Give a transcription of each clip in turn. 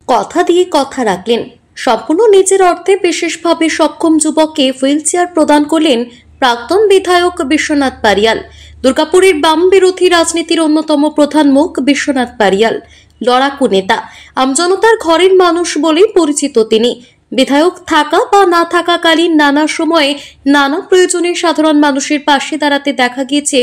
কথা দিয়ে কথা রাখলেন। সম্পূর্ণ নিজের অর্থে বিশেষভাবে সক্ষম যুবককে হুইলচেয়ার প্রদান করলেন প্রাক্তন বিধায়ক বিশ্বনাথ পারিয়াল। দুর্গাপুরের বাম বিরোধী রাজনীতির অন্যতম প্রধান মুখ বিশ্বনাথ পারিয়াল লড়াকু নেতা, আমজনতার ঘরের মানুষ বলেই পরিচিত তিনি। বিধায়ক থাকা বা না থাকাকালীন নানা সময়ে নানা প্রয়োজনে সাধারণ মানুষের পাশে দাঁড়াতে দেখা গিয়েছে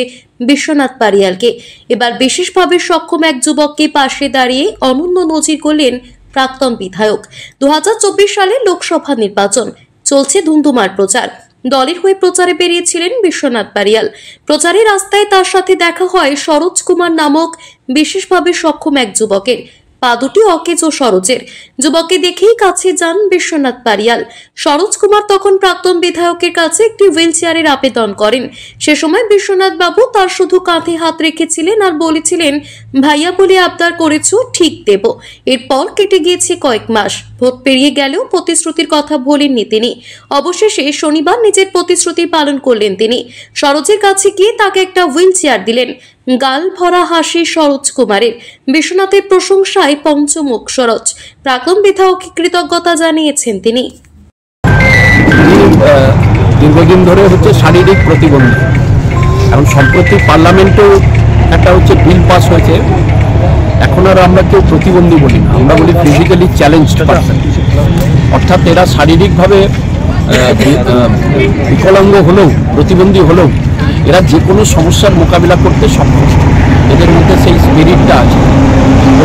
বিশ্বনাথ পারিয়ালকে। এবার বিশেষভাবে সক্ষম এক যুবককে পাশে দাঁড়িয়ে অনন্য নজির করলেন প্রাক্তন বিধায়ক। 2024 সালে লোকসভা নির্বাচন চলছে, ধুমধুমার প্রচার। দলের হয়ে প্রচারে বেরিয়েছিলেন বিশ্বনাথ পারিয়াল। প্রচারের রাস্তায় তার সাথে দেখা হয় সরোজ কুমার নামক বিশেষভাবে সক্ষম এক যুবকের। পা দুটি অকেজ ও সরোজের। যুবককে দেখেই কাছে যান বিশ্বনাথ পারিয়াল। সরোজ কুমার তখন প্রাক্তন বিধায়কের কাছে একটি হুইল চেয়ারের আবেদন করেন। সে সময় বিশ্বনাথ বাবু তার শুধু কাঁধে হাত রেখেছিলেন আর বলেছিলেন, ভাইয়া বলে আবদার করেছো, ঠিক দেব। এরপর কেটে গিয়েছে কয়েক মাস। ভোট পেরিয়ে গেলেও প্রতিশ্রুতির কথা ভোলেননি তিনি। অবশেষে শনিবার নিজের প্রতিশ্রুতি পালন করলেন তিনি। সরোজের কাছে গিয়ে তাকে একটা হুইল চেয়ার দিলেন। গাল ভরা হাসি সরোজ কুমারের। বিশ্বনাথের প্রশংসায় পঞ্চমুখ সরোজ। প্রাক্তন বিধায়ককে কৃতজ্ঞতা জানিয়েছেন তিনি। দীর্ঘদিন ধরে হচ্ছে শারীরিক প্রতিবন্ধী। এখন সম্প্রতি পার্লামেন্টেও একটা হচ্ছে বিল পাস হয়েছে। এখন আর আমরা কেউ প্রতিবন্ধী বলি না, আমরা বলি ফিজিক্যালি চ্যালেঞ্জড পারসন। অর্থাৎ এরা শারীরিকভাবে বিকলাঙ্গ হলেও, প্রতিবন্ধী হলেও এরা যে কোনো সমস্যার মোকাবিলা করতে সক্ষম। এদের মধ্যে সেই স্পিরিটটা আছে।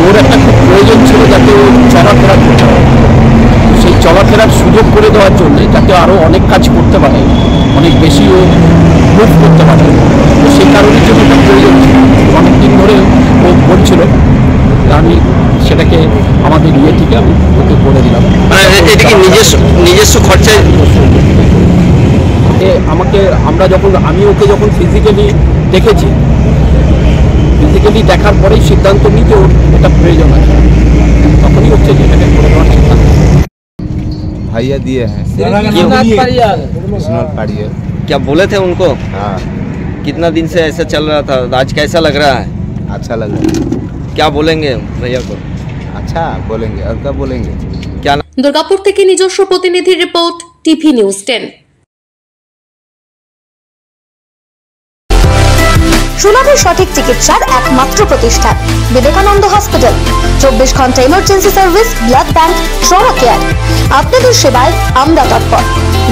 ওর একটা খুব প্রয়োজন ছিল যাতে ও চলাফেরা করতে পারে। সেই চলাফেরার সুযোগ করে দেওয়ার জন্য যাতে আরও অনেক কাজ করতে পারে, অনেক বেশি ও মুভ করতে পারে। তো সেই কারণের জন্য একটা প্রয়োজন ছিল। অনেকদিন ধরে ও বলছিল, আমি সেটাকে আমাদের ইয়ে থেকে আমি ওকে করে দিলাম। এটা কি নিজস্ব খরচায়? আমি ওকে যখন ফিজিক্যালি দেখেছি, ফিজিক্যালি দেখার পরেই সিদ্ধান্ত নিতে ওর এটা প্রয়োজন আছে, তখনই হচ্ছে যে এটাকে করে দেওয়ার সিদ্ধান্ত। भैया दिए हैं विश्वनाथ पारियाल। क्या बोले थे उनको? हाँ, कितना दिन से ऐसा चल रहा था, आज कैसा लग रहा है? अच्छा लग रहा है। क्या बोलेंगे भैया को? अच्छा बोलेंगे, और क्या बोलेंगे। क्या দুর্গাপুর থেকে নিজস্ব প্রতিনিধি রিপোর্ট, টিভি নিউজ 10। সুলভে সঠিক চিকিৎসার একমাত্র প্রতিষ্ঠান বিবেকানন্দ হসপিটাল। 24 ঘন্টা emergency service, blood bank, trauma care. আপনাদের সেবায় আমরা তৎপর।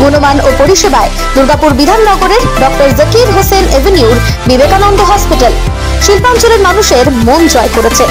গুণমান ও পরিষেবায় দুর্গাপুর বিধাননগরের ডক্টর জাকির হোসেন এভিনিউর বিবেকানন্দ হসপিটাল শিল্পাঞ্চলের মানুষের মন জয় করেছে।